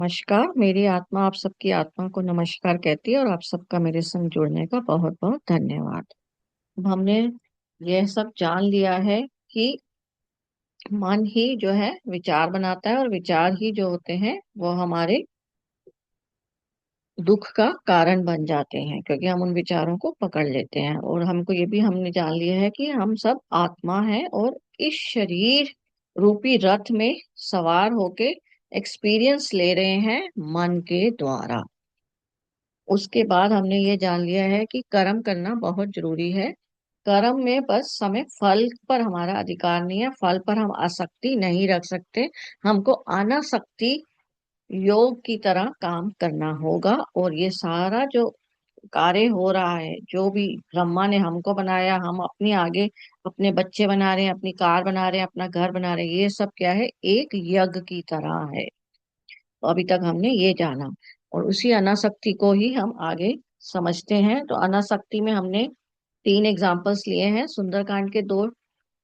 नमस्कार। मेरी आत्मा आप सबकी आत्मा को नमस्कार कहती है और आप सबका मेरे संग जुड़ने का बहुत बहुत धन्यवाद। अब हमने यह सब जान लिया है कि मन ही जो है विचार बनाता है और विचार ही जो होते हैं वो हमारे दुख का कारण बन जाते हैं, क्योंकि हम उन विचारों को पकड़ लेते हैं। और हमको ये भी हमने जान लिया है कि हम सब आत्मा है और इस शरीर रूपी रथ में सवार होके एक्सपीरियंस ले रहे हैं मन के द्वारा। उसके बाद हमने ये जान लिया है कि कर्म करना बहुत जरूरी है। कर्म में बस हमें फल पर हमारा अधिकार नहीं है, फल पर हम आसक्ति नहीं रख सकते। हमको अनासक्ति योग की तरह काम करना होगा। और ये सारा जो कार्य हो रहा है, जो भी ब्रह्मा ने हमको बनाया, हम अपने आगे अपने बच्चे बना रहे हैं, अपनी कार बना रहे हैं, अपना घर बना रहे हैं, ये सब क्या है, एक यज्ञ की तरह है। तो अभी तक हमने ये जाना और उसी अनासक्ति को ही हम आगे समझते हैं। तो अनासक्ति में हमने तीन एग्जाम्पल्स लिए हैं, सुंदरकांड के दो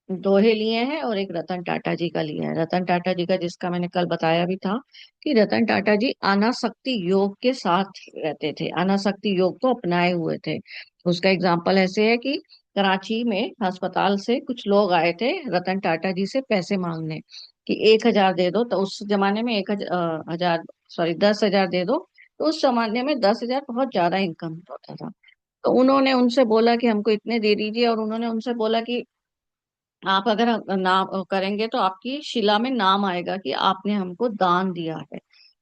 दोहे लिए हैं और एक रतन टाटा जी का लिया है। रतन टाटा जी का, जिसका मैंने कल बताया भी था कि रतन टाटा जी अनासक्ति योग के साथ रहते थे, अनासक्ति योग को अपनाए हुए थे। उसका एग्जाम्पल ऐसे है कि कराची में अस्पताल से कुछ लोग आए थे रतन टाटा जी से पैसे मांगने कि 1,000 दे दो। तो उस जमाने में 1,000 सॉरी 10,000 दे दो। तो उस जमाने में 10,000 बहुत ज्यादा इनकम होता था। तो उन्होंने उनसे बोला कि हमको इतने दे दीजिए, और उन्होंने उनसे बोला कि आप अगर नाम करेंगे तो आपकी शिला में नाम आएगा कि आपने हमको दान दिया है।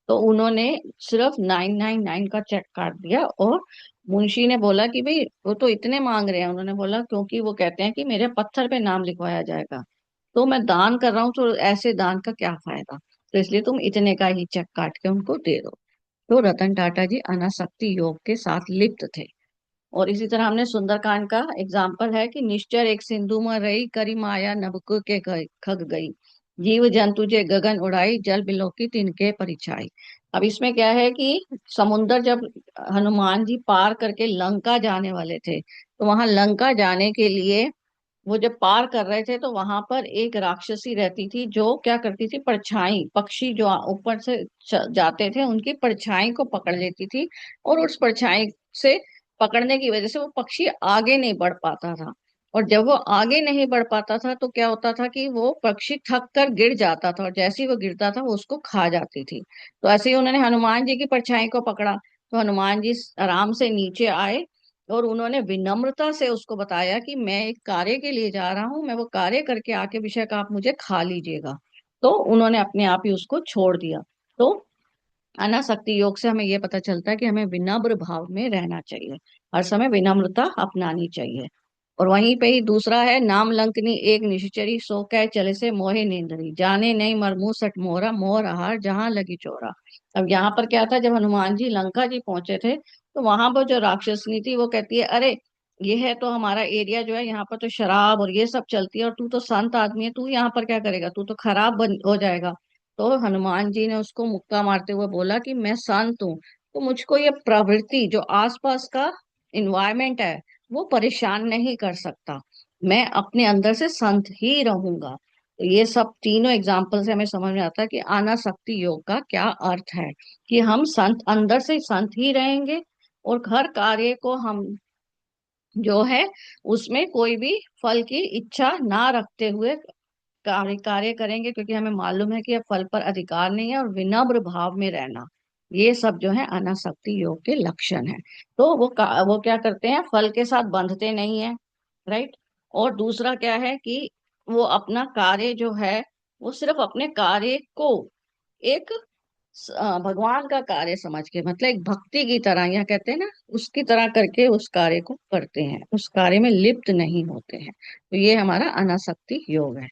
तो उन्होंने सिर्फ 999 का चेक काट दिया। और मुंशी ने बोला कि भाई वो तो इतने मांग रहे हैं। उन्होंने बोला क्योंकि वो कहते हैं कि मेरे पत्थर पे नाम लिखवाया जाएगा, तो मैं दान कर रहा हूँ, तो ऐसे दान का क्या फायदा, तो इसलिए तुम इतने का ही चेक काट के उनको दे दो। तो रतन टाटा जी अनासक्ति योग के साथ लिप्त थे। और इसी तरह हमने सुंदरकांड का एग्जाम्पल है कि निश्चर एक सिंधु में रही, करी माया नभक के खग गई, जीव जंतु जे गगन उड़ाई, जल बिलो की तिनके परिछाई। अब इसमें क्या है कि समुंदर जब हनुमान जी पार करके लंका जाने वाले थे, तो वहां लंका जाने के लिए वो जब पार कर रहे थे, तो वहां पर एक राक्षसी रहती थी जो क्या करती थी, परछाई पक्षी जो ऊपर से जाते थे उनकी परछाई को पकड़ लेती थी। और उस परछाई से पकड़ने की वजह से वो पक्षी आगे नहीं बढ़ पाता था। और जब वो आगे नहीं बढ़ पाता था तो क्या होता था कि वो पक्षी थक कर गिर जाता था, और जैसे ही वो गिरता था वो उसको खा जाती थी। तो ऐसे ही उन्होंने हनुमान जी की परछाई को पकड़ा। तो हनुमान जी आराम से नीचे आए और उन्होंने विनम्रता से उसको बताया कि मैं एक कार्य के लिए जा रहा हूँ, मैं वो कार्य करके आके विषय का आप मुझे खा लीजिएगा। तो उन्होंने अपने आप ही उसको छोड़ दिया। तो अनासक्ति योग से हमें ये पता चलता है कि हमें विनम्र भाव में रहना चाहिए, हर समय विनम्रता अपनानी चाहिए। और वहीं पे ही दूसरा है, नाम लंकनी एक निश्चरी, सो कह चले से मोहे नींदरी, जाने नहीं मरमू सट मोरा, मोर आहार जहां लगी चोरा। अब यहाँ पर क्या था, जब हनुमान जी लंका जी पहुंचे थे, तो वहां पर जो राक्षसनी थी वो कहती है, अरे ये है तो हमारा एरिया जो है, यहाँ पर तो शराब और ये सब चलती है, और तू तो संत आदमी है, तू यहाँ पर क्या करेगा, तू तो खराब हो जाएगा। तो हनुमान जी ने उसको मुक्का मारते हुए बोला कि मैं शांत हूँ, तो मुझको ये प्रवृत्ति जो आसपास का इन्वायरमेंट है वो परेशान नहीं कर सकता, मैं अपने अंदर से संत ही रहूंगा। तो ये सब तीनों एग्जाम्पल से हमें समझ में आता है कि अनासक्ति योग का क्या अर्थ है, कि हम संत अंदर से संत ही रहेंगे, और हर कार्य को हम जो है उसमें कोई भी फल की इच्छा ना रखते हुए कार्य कार्य करेंगे, क्योंकि हमें मालूम है कि अब फल पर अधिकार नहीं है, और विनम्र भाव में रहना, ये सब जो है अनासक्ति योग के लक्षण है। तो वो क्या करते हैं, फल के साथ बंधते नहीं है, राइट। और दूसरा क्या है कि वो अपना कार्य जो है वो सिर्फ अपने कार्य को एक भगवान का कार्य समझ के, मतलब एक भक्ति की तरह, यह कहते हैं ना, उसकी तरह करके उस कार्य को करते हैं, उस कार्य में लिप्त नहीं होते हैं। तो ये हमारा अनासक्ति योग है।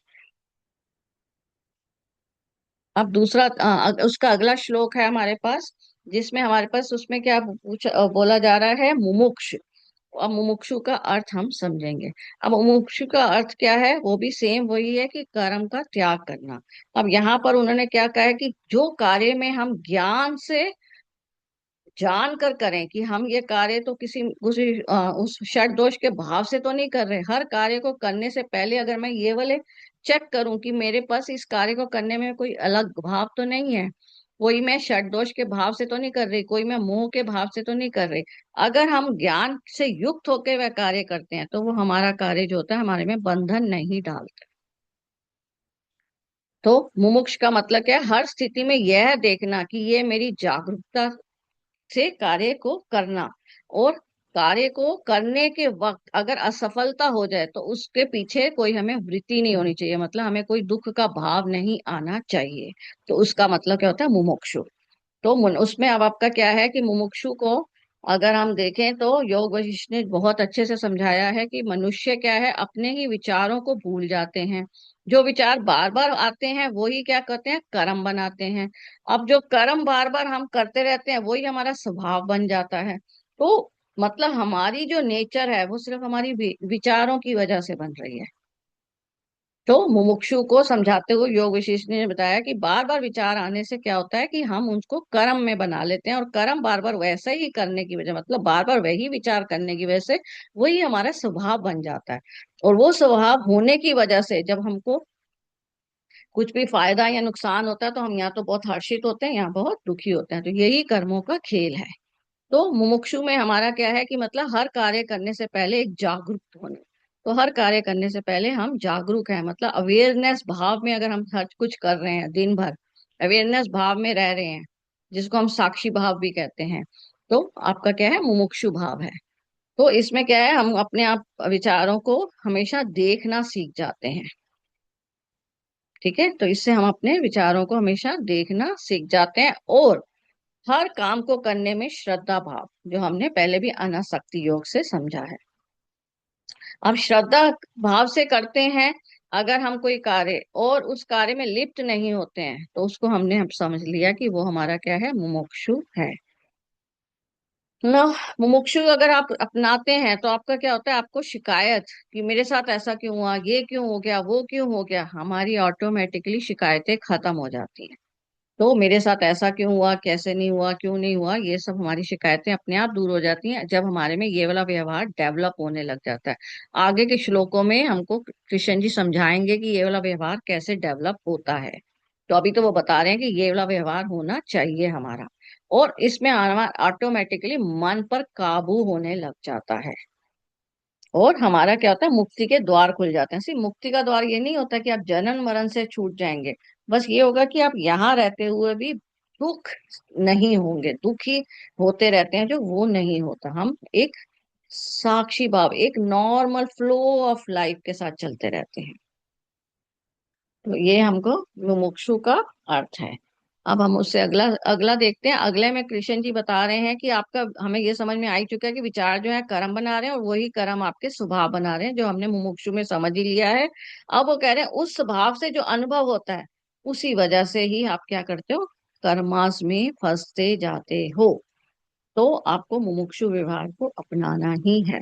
अब दूसरा उसका अगला श्लोक है हमारे पास, जिसमें हमारे पास उसमें क्या बोला जा रहा है, मुमुक्षु। अब मुमुक्षु का अर्थ हम समझेंगे। अब मुमुक्षु का अर्थ क्या है, वो भी सेम वही है कि कर्म का त्याग करना। अब यहाँ पर उन्होंने क्या कहा है कि जो कार्य में हम ज्ञान से जान कर करें, कि हम ये कार्य तो किसी उस षड दोष के भाव से तो नहीं कर रहे, हर कार्य को करने से पहले अगर मैं ये वाले चेक करूं कि मेरे पास इस कार्य को करने में कोई अलग भाव तो नहीं है, कोई मैं षड्दोष के भाव से तो नहीं कर रही, कोई मैं मोह के भाव से तो नहीं कर रही। अगर हम ज्ञान से युक्त होकर वह कार्य करते हैं तो वो हमारा कार्य जो होता है हमारे में बंधन नहीं डालता। तो मुमुक्ष का मतलब क्या है, हर स्थिति में यह देखना कि ये मेरी जागरूकता से कार्य को करना, और कार्य को करने के वक्त अगर असफलता हो जाए तो उसके पीछे कोई हमें वृत्ति नहीं होनी चाहिए, मतलब हमें कोई दुख का भाव नहीं आना चाहिए। तो उसका मतलब क्या होता है मुमुक्षु। तो उसमें अब आपका क्या है कि मुमुक्षु को अगर हम देखें तो योग वशिष्ठ ने बहुत अच्छे से समझाया है कि मनुष्य क्या है, अपने ही विचारों को भूल जाते हैं। जो विचार बार बार आते हैं वही क्या करते हैं, कर्म बनाते हैं। अब जो कर्म बार बार हम करते रहते हैं वही हमारा स्वभाव बन जाता है। तो मतलब हमारी जो नेचर है वो सिर्फ हमारी विचारों की वजह से बन रही है। तो मुमुक्षु को समझाते हुए योग वशिष्ठ ने बताया कि बार बार विचार आने से क्या होता है कि हम उनको कर्म में बना लेते हैं, और कर्म बार बार वैसे ही करने की वजह, मतलब बार बार वही विचार करने की वजह से वही हमारा स्वभाव बन जाता है। और वो स्वभाव होने की वजह से जब हमको कुछ भी फायदा या नुकसान होता है तो हम यहाँ तो बहुत हर्षित होते हैं, यहाँ बहुत दुखी होते हैं। तो यही कर्मों का खेल है। तो मुमुक्षु में हमारा क्या है कि मतलब हर कार्य करने से पहले एक जागरूक होना। तो हर कार्य करने से पहले हम जागरूक हैं, मतलब अवेयरनेस भाव में अगर हम हर कुछ कर रहे हैं दिन भर, अवेयरनेस भाव में रह रहे हैं, जिसको हम साक्षी भाव भी कहते हैं, तो आपका क्या है, मुमुक्षु भाव है। तो इसमें क्या है, हम अपने आप विचारों को हमेशा देखना सीख जाते हैं। ठीक है, तो इससे हम अपने विचारों को हमेशा देखना सीख जाते हैं, और हर काम को करने में श्रद्धा भाव, जो हमने पहले भी अनासक्ति योग से समझा है। अब श्रद्धा भाव से करते हैं अगर हम कोई कार्य, और उस कार्य में लिप्त नहीं होते हैं, तो उसको हमने अब समझ लिया कि वो हमारा क्या है, मुमुक्षु है ना। मुमुक्षु अगर आप अपनाते हैं तो आपका क्या होता है, आपको शिकायत कि मेरे साथ ऐसा क्यों हुआ, ये क्यों हो गया, वो क्यों हो गया, हमारी ऑटोमेटिकली शिकायतें खत्म हो जाती हैं। तो मेरे साथ ऐसा क्यों हुआ, कैसे नहीं हुआ, क्यों नहीं हुआ, ये सब हमारी शिकायतें अपने आप दूर हो जाती हैं जब हमारे में ये वाला व्यवहार डेवलप होने लग जाता है। आगे के श्लोकों में हमको कृष्ण जी समझाएंगे कि ये वाला व्यवहार कैसे डेवलप होता है। तो अभी तो वो बता रहे हैं कि ये वाला व्यवहार होना चाहिए हमारा, और इसमें ऑटोमेटिकली मन पर काबू होने लग जाता है। और हमारा क्या होता है, मुक्ति के द्वार खुल जाते हैं। सिर्फ मुक्ति का द्वार ये नहीं होता कि आप जन्म मरण से छूट जाएंगे, बस ये होगा कि आप यहाँ रहते हुए भी दुख नहीं होंगे। दुखी होते रहते हैं जो, वो नहीं होता। हम एक साक्षी भाव, एक नॉर्मल फ्लो ऑफ लाइफ के साथ चलते रहते हैं। तो ये हमको मुमुक्षु का अर्थ है। अब हम उससे अगला अगला देखते हैं। अगले में कृष्ण जी बता रहे हैं कि आपका, हमें ये समझ में आ ही चुका है कि विचार जो है कर्म बना रहे हैं, और वही कर्म आपके स्वभाव बना रहे हैं, जो हमने मुमुक्षु में समझ ही लिया है। अब वो कह रहे हैं उस स्वभाव से जो अनुभव होता है उसी वजह से ही आप क्या करते हो, कर्मास में फंसते जाते हो। तो आपको मुमुक्षु व्यवहार को अपनाना ही है।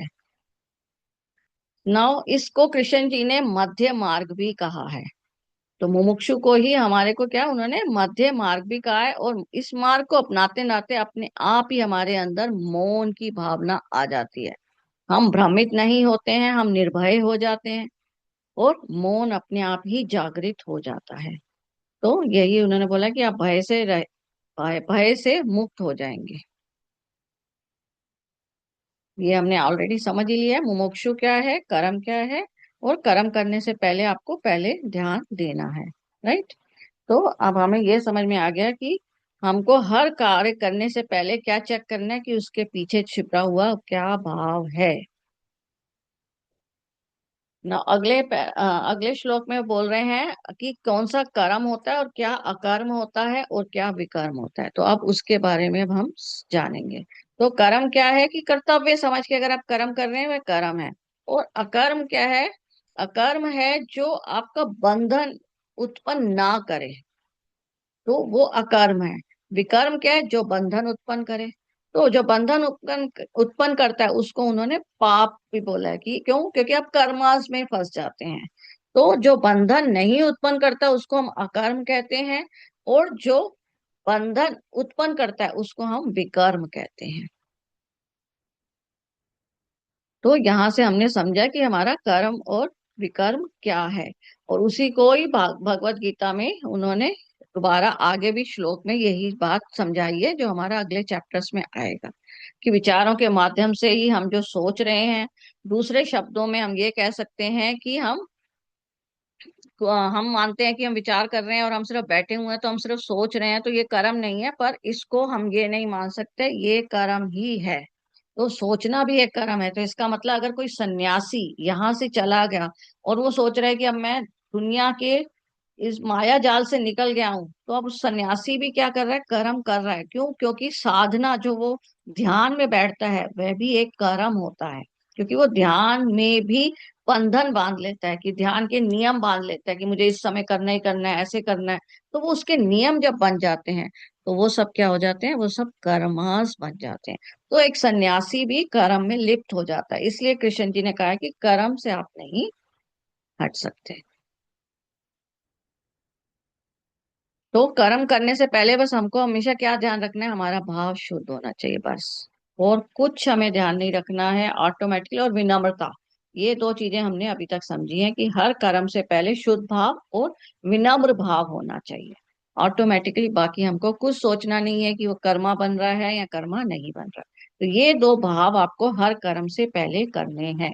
नाउ इसको कृष्ण जी ने मध्य मार्ग भी कहा है। तो मुमुक्षु को ही हमारे को क्या, उन्होंने मध्य मार्ग भी कहा है। और इस मार्ग को अपनाते नाते अपने आप ही हमारे अंदर मौन की भावना आ जाती है। हम भ्रमित नहीं होते हैं, हम निर्भय हो जाते हैं, और मौन अपने आप ही जागृत हो जाता है। तो यही उन्होंने बोला कि आप भय से भय से मुक्त हो जाएंगे। ये हमने ऑलरेडी समझ ही लिया है, मुमुक्षु क्या है, कर्म क्या है, और कर्म करने से पहले आपको पहले ध्यान देना है। राइट। तो अब हमें यह समझ में आ गया कि हमको हर कार्य करने से पहले क्या चेक करना है कि उसके पीछे छिपा हुआ क्या भाव है ना। अगले श्लोक में बोल रहे हैं कि कौन सा कर्म होता है और क्या अकर्म होता है और क्या विकर्म होता है। तो अब उसके बारे में अब हम जानेंगे। तो कर्म क्या है कि कर्तव्य समझ के अगर आप कर्म कर रहे हैं वह कर्म है। और अकर्म क्या है, अकर्म है जो आपका बंधन उत्पन्न ना करे, तो वो अकर्म है। विकर्म क्या है, जो बंधन उत्पन्न करे। तो जो बंधन उत्पन्न उत्पन्न करता है उसको उन्होंने पाप भी बोला है। कि क्यों, क्योंकि आप कर्मास में फंस जाते हैं। तो जो बंधन नहीं उत्पन्न करता उसको हम अकर्म कहते हैं, और जो बंधन उत्पन्न करता है उसको हम विकर्म कहते हैं। तो यहां से हमने समझा कि हमारा कर्म और विकर्म क्या है। और उसी को ही भगवत गीता में उन्होंने दोबारा आगे भी श्लोक में यही बात समझाई है जो हमारा अगले चैप्टर्स में आएगा, कि विचारों के माध्यम से ही हम जो सोच रहे हैं, दूसरे शब्दों में हम ये कह सकते हैं कि हम मानते हैं कि हम विचार कर रहे हैं और हम सिर्फ बैठे हुए हैं तो हम सिर्फ सोच रहे हैं, तो ये कर्म नहीं है, पर इसको हम ये नहीं मान सकते ये कर्म ही है। तो सोचना भी एक कर्म है। तो इसका मतलब अगर कोई सन्यासी यहाँ से चला गया और वो सोच रहा है कि अब मैं दुनिया के इस माया जाल से निकल गया हूं, तो अब उस सन्यासी भी क्या कर रहा है, कर्म कर रहा है। क्यों? क्योंकि साधना जो वो ध्यान में बैठता है वह भी एक कर्म होता है, क्योंकि वो ध्यान में भी बंधन बांध लेता है, कि ध्यान के नियम बांध लेता है कि मुझे इस समय करना ही करना है, ऐसे करना है। तो वो उसके नियम जब बन जाते हैं तो वो सब क्या हो जाते हैं, वो सब कर्मास बन जाते हैं। तो एक सन्यासी भी कर्म में लिप्त हो जाता है। इसलिए कृष्ण जी ने कहा है कि कर्म से आप नहीं हट सकते। तो कर्म करने से पहले बस हमको हमेशा क्या ध्यान रखना है, हमारा भाव शुद्ध होना चाहिए बस। और कुछ हमें ध्यान नहीं रखना है। ऑटोमेटिकली और विनम्रता, ये दो चीजें हमने अभी तक समझी हैं, कि हर कर्म से पहले शुद्ध भाव और विनम्र भाव होना चाहिए। ऑटोमेटिकली बाकी हमको कुछ सोचना नहीं है कि वो कर्मा बन रहा है या कर्मा नहीं बन रहा। तो ये दो भाव आपको हर कर्म से पहले करने हैं।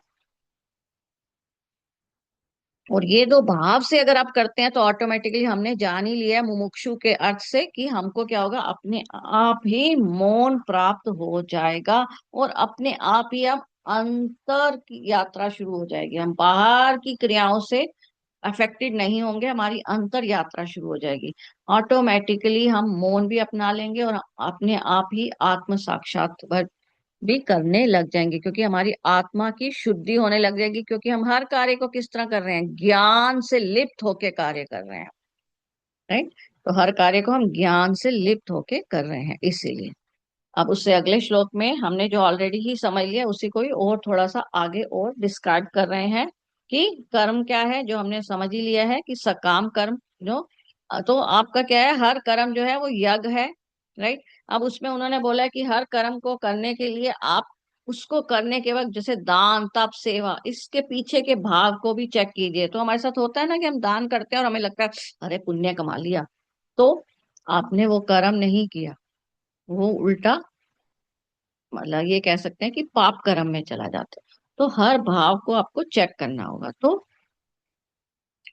और ये दो भाव से अगर आप करते हैं तो ऑटोमेटिकली हमने जान ही लिया है मुमुक्षु के अर्थ से, कि हमको क्या होगा, अपने आप ही मौन प्राप्त हो जाएगा। और अपने आप ही हम अंतर की यात्रा शुरू हो जाएगी। हम बाहर की क्रियाओं से अफेक्टेड नहीं होंगे, हमारी अंतर यात्रा शुरू हो जाएगी। ऑटोमेटिकली हम मौन भी अपना लेंगे और अपने आप ही आत्म साक्षात्कार भी करने लग जाएंगे, क्योंकि हमारी आत्मा की शुद्धि होने लग जाएगी। क्योंकि हम हर कार्य को किस तरह कर रहे हैं, ज्ञान से लिप्त होके कार्य कर रहे हैं। राइट। तो हर कार्य को हम ज्ञान से लिप्त होके कर रहे हैं, इसीलिए। अब उससे अगले श्लोक में हमने जो ऑलरेडी ही समझ लिया उसी को ही और थोड़ा सा आगे और डिस्क्राइब कर रहे हैं, कि कर्म क्या है, जो हमने समझ ही लिया है कि सकाम कर्म जो। तो आपका क्या है, हर कर्म जो है वो यज्ञ है। राइट। अब उसमें उन्होंने बोला कि हर कर्म को करने के लिए आप उसको करने के वक्त, जैसे दान तप सेवा, इसके पीछे के भाव को भी चेक कीजिए। तो हमारे साथ होता है ना कि हम दान करते हैं और हमें लगता है अरे पुण्य कमा लिया, तो आपने वो कर्म नहीं किया, वो उल्टा, मतलब ये कह सकते हैं कि पाप कर्म में चला जाता है। तो हर भाव को आपको चेक करना होगा। तो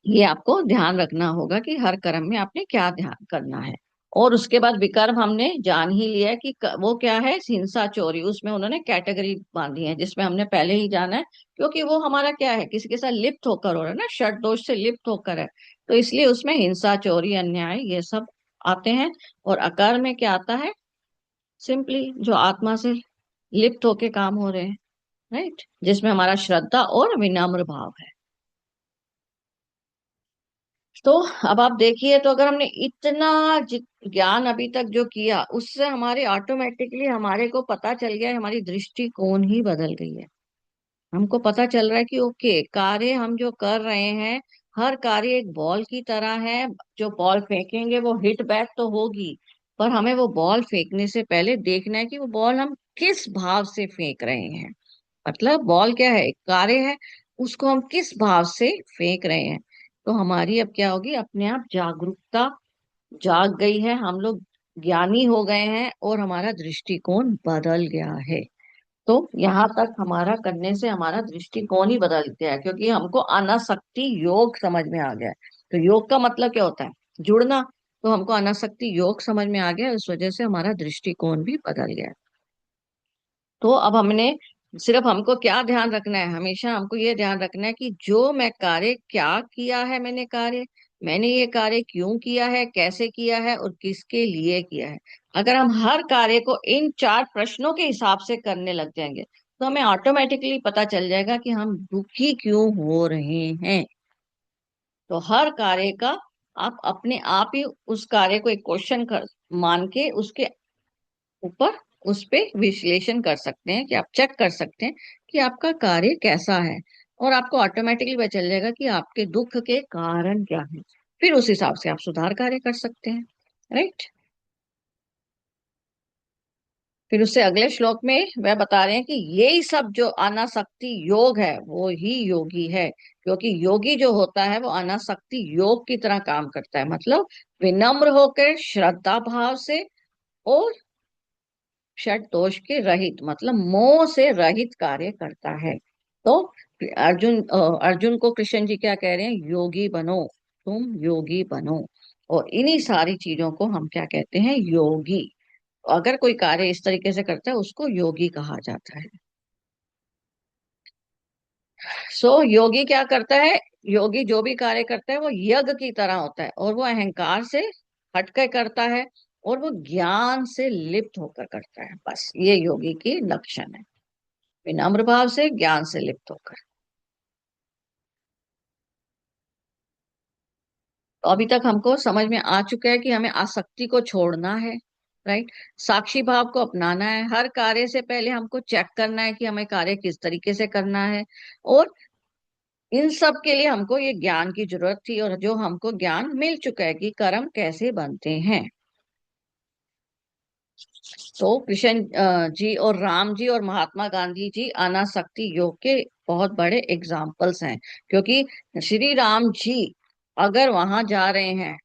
ये आपको ध्यान रखना होगा कि हर कर्म में आपने क्या ध्यान करना है। और उसके बाद विकर्म हमने जान ही लिया है कि वो क्या है, हिंसा चोरी। उसमें उन्होंने कैटेगरी बांधी है जिसमें हमने पहले ही जाना है, क्योंकि वो हमारा क्या है, किसी के साथ लिप्त होकर हो रहा है ना, षड दोष से लिप्त होकर है। तो इसलिए उसमें हिंसा चोरी अन्याय ये सब आते हैं। और अकर्म में क्या आता है, सिंपली जो आत्मा से लिप्त होके काम हो रहे हैं। राइट। जिसमें हमारा श्रद्धा और विनम्र भाव है। तो अब आप देखिए, तो अगर हमने इतना ज्ञान अभी तक जो किया, उससे हमारे ऑटोमेटिकली हमारे को पता चल गया है, हमारी दृष्टिकोण ही बदल गई है। हमको पता चल रहा है कि ओके, कार्य हम जो कर रहे हैं, हर कार्य एक बॉल की तरह है। जो बॉल फेंकेंगे वो हिट बैक तो होगी, पर हमें वो बॉल फेंकने से पहले देखना है कि वो बॉल हम किस भाव से फेंक रहे हैं। मतलब बॉल क्या है, एक कार्य है, उसको हम किस भाव से फेंक रहे हैं। तो हमारी अब क्या होगी, अपने आप जागरूकता जाग गई है, हम लोग ज्ञानी हो गए हैं और हमारा दृष्टिकोण बदल गया है। तो यहाँ तक हमारा करने से हमारा दृष्टिकोण ही बदल गया है, क्योंकि हमको अनासक्ति योग समझ में आ गया है। तो योग का मतलब क्या होता है, जुड़ना। तो हमको अनासक्ति योग समझ में आ गया, इस वजह से हमारा दृष्टिकोण भी बदल गया है। तो अब हमने सिर्फ, हमको क्या ध्यान रखना है, हमेशा हमको ये ध्यान रखना है कि जो मैं कार्य क्या किया है, मैंने ये कार्य क्यों किया है, कैसे किया है और किसके लिए किया है। अगर हम हर कार्य को इन चार प्रश्नों के हिसाब से करने लग जाएंगे, तो हमें ऑटोमेटिकली पता चल जाएगा कि हम दुखी क्यों हो रहे हैं। तो हर कार्य का आप अपने आप ही उस कार्य को एक क्वेश्चन कर मान के उसके ऊपर उस पे विश्लेषण कर सकते हैं, कि आप चेक कर सकते हैं कि आपका कार्य कैसा है। और आपको ऑटोमेटिकली पता चल जाएगा कि आपके दुख के कारण क्या है। फिर उस हिसाब से आप सुधार कार्य कर सकते हैं। राइट। फिर उससे अगले श्लोक में वह बता रहे हैं कि यही सब जो अनासक्ति योग है वो ही योगी है, क्योंकि योगी जो होता है वो अनासक्ति योग की तरह काम करता है, मतलब विनम्र होकर श्रद्धा भाव से और षट दोष के रहित, मतलब मोह से रहित कार्य करता है। तो अर्जुन को कृष्ण जी क्या कह रहे हैं, योगी बनो, तुम योगी बनो। और इन्हीं सारी चीजों को हम क्या कहते हैं, योगी। अगर कोई कार्य इस तरीके से करता है उसको योगी कहा जाता है। योगी क्या करता है, योगी जो भी कार्य करता है वो यज्ञ की तरह होता है, और वो अहंकार से हटकर करता है, और वो ज्ञान से लिप्त होकर करता है। बस ये योगी की लक्षण है, विनम्र भाव से ज्ञान से लिप्त होकर। तो अभी तक हमको समझ में आ चुका है कि हमें आसक्ति को छोड़ना है, राइट। साक्षी भाव को अपनाना है, हर कार्य से पहले हमको चेक करना है कि हमें कार्य किस तरीके से करना है। और इन सब के लिए हमको ये ज्ञान की जरूरत थी, और जो हमको ज्ञान मिल चुका है कि कर्म कैसे बनते हैं। तो कृष्ण जी और राम जी और महात्मा गांधी जी अनासक्ति योग के बहुत बड़े एग्जाम्पल्स हैं, क्योंकि श्री राम जी अगर वहां जा रहे हैं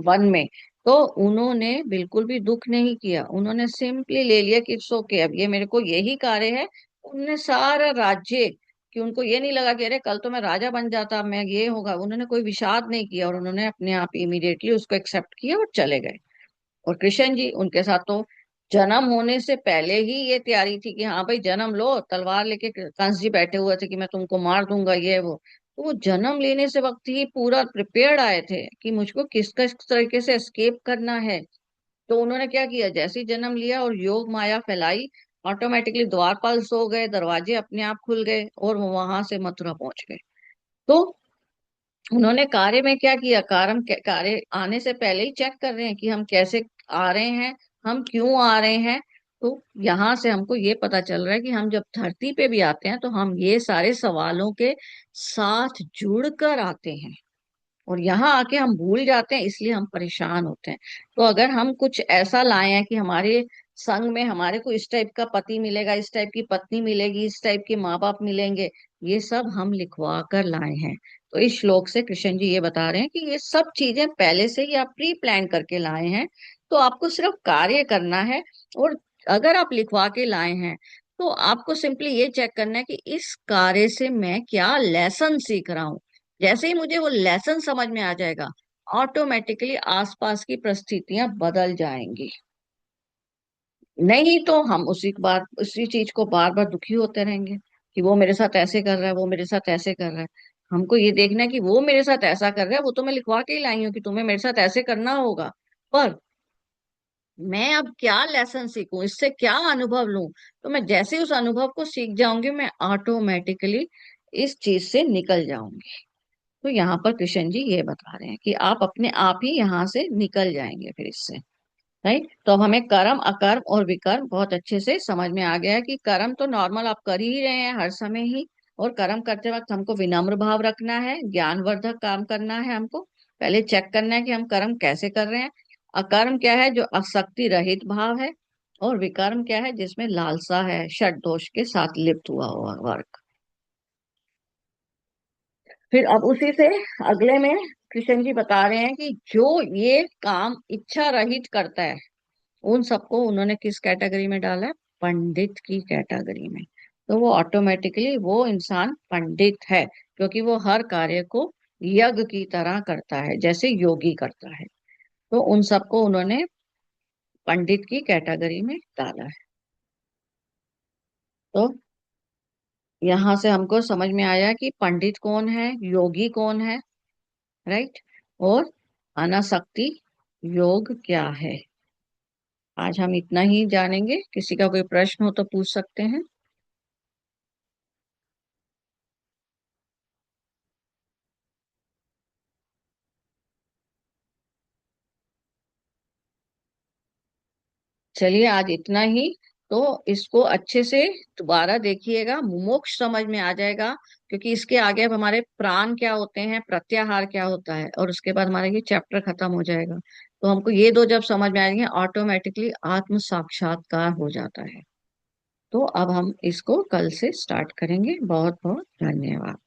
वन में, तो उन्होंने बिल्कुल भी दुख नहीं किया, उन्होंने सिंपली ले लिया कि इट्स ओके, अब ये मेरे को यही कार्य है। उन्होंने सारा राज्य, कि उनको ये नहीं लगा कि अरे कल तो मैं राजा बन जाता, मैं ये होगा, उन्होंने कोई विषाद नहीं किया, और उन्होंने अपने आप इमीडिएटली उसको एक्सेप्ट किया और चले गए। और कृष्ण जी उनके साथ तो जन्म होने से पहले ही ये तैयारी थी कि हाँ भाई जन्म लो, तलवार लेके कंस जी बैठे हुए थे कि मैं तुमको मार दूंगा ये वो। तो वो जन्म लेने से वक्त ही पूरा प्रिपेयर्ड आए थे कि मुझको किस तरीके से एस्केप करना है। तो उन्होंने क्या किया, जैसे ही जन्म लिया और योग माया फैलाई, ऑटोमेटिकली द्वारपाल सो गए, दरवाजे अपने आप खुल गए, और वो वहां से मथुरा पहुंच गए। तो उन्होंने कार्य में क्या किया, कार्य आने से पहले ही चेक कर रहे हैं कि हम कैसे आ रहे हैं, हम क्यों आ रहे हैं। तो यहाँ से हमको ये पता चल रहा है कि हम जब धरती पे भी आते हैं तो हम ये सारे सवालों के साथ जुड़कर आते हैं, और यहाँ आके हम भूल जाते हैं, इसलिए हम परेशान होते हैं। तो अगर हम कुछ ऐसा लाए हैं कि हमारे संग में हमारे को इस टाइप का पति मिलेगा, इस टाइप की पत्नी मिलेगी, इस टाइप के माँ बाप मिलेंगे, ये सब हम लिखवा कर लाए हैं। तो इस श्लोक से कृष्ण जी ये बता रहे हैं कि ये सब चीजें पहले से ही आप प्री प्लान करके लाए हैं, तो आपको सिर्फ कार्य करना है। और अगर आप लिखवा के लाए हैं तो आपको सिंपली ये चेक करना है कि इस कार्य से मैं क्या लेसन सीख रहा हूँ। जैसे ही मुझे वो लेसन समझ में आ जाएगा, ऑटोमेटिकली आसपास की परिस्थितियां बदल जाएंगी। नहीं तो हम उसी चीज को बार बार दुखी होते रहेंगे कि वो मेरे साथ ऐसे कर रहा है, वो मेरे साथ ऐसे कर रहा है। हमको ये देखना है कि वो मेरे साथ ऐसा कर रहा है, वो तो मैं लिखवा के ही लाई हूँ कि तुम्हें मेरे साथ ऐसे करना होगा, पर मैं अब क्या लेसन सीखूं, इससे क्या अनुभव लूं। तो मैं जैसे उस अनुभव को सीख जाऊंगी, मैं ऑटोमेटिकली इस चीज से निकल जाऊंगी। तो यहाँ पर कृष्ण जी ये बता रहे हैं कि आप अपने आप ही यहाँ से निकल जाएंगे फिर इससे, राइट। तो अब हमें कर्म अकर्म और विकर्म बहुत अच्छे से समझ में आ गया है कि कर्म तो नॉर्मल आप कर ही रहे हैं हर समय ही, और कर्म करते वक्त हमको विनम्र भाव रखना है, ज्ञानवर्धक काम करना है, हमको पहले चेक करना है कि हम कर्म कैसे कर रहे हैं। अकर्म क्या है, जो आसक्ति रहित भाव है। और विकर्म क्या है, जिसमें लालसा है, षड दोष के साथ लिप्त हुआ हुआ वर्ग। फिर अब उसी से अगले में कृष्ण जी बता रहे हैं कि जो ये काम इच्छा रहित करता है, उन सबको उन्होंने किस कैटेगरी में डाला है, पंडित की कैटेगरी में। तो वो ऑटोमेटिकली वो इंसान पंडित है, क्योंकि वो हर कार्य को यज्ञ की तरह करता है जैसे योगी करता है। तो उन सबको उन्होंने पंडित की कैटेगरी में डाला है। तो यहाँ से हमको समझ में आया कि पंडित कौन है, योगी कौन है, राइट। और अनासक्ति योग क्या है। आज हम इतना ही जानेंगे, किसी का कोई प्रश्न हो तो पूछ सकते हैं। चलिए आज इतना ही। तो इसको अच्छे से दोबारा देखिएगा, मोक्ष समझ में आ जाएगा, क्योंकि इसके आगे अब हमारे प्राण क्या होते हैं, प्रत्याहार क्या होता है, और उसके बाद हमारा ये चैप्टर खत्म हो जाएगा। तो हमको ये दो जब समझ में आएंगे, ऑटोमेटिकली आत्म साक्षात्कार हो जाता है। तो अब हम इसको कल से स्टार्ट करेंगे। बहुत बहुत धन्यवाद।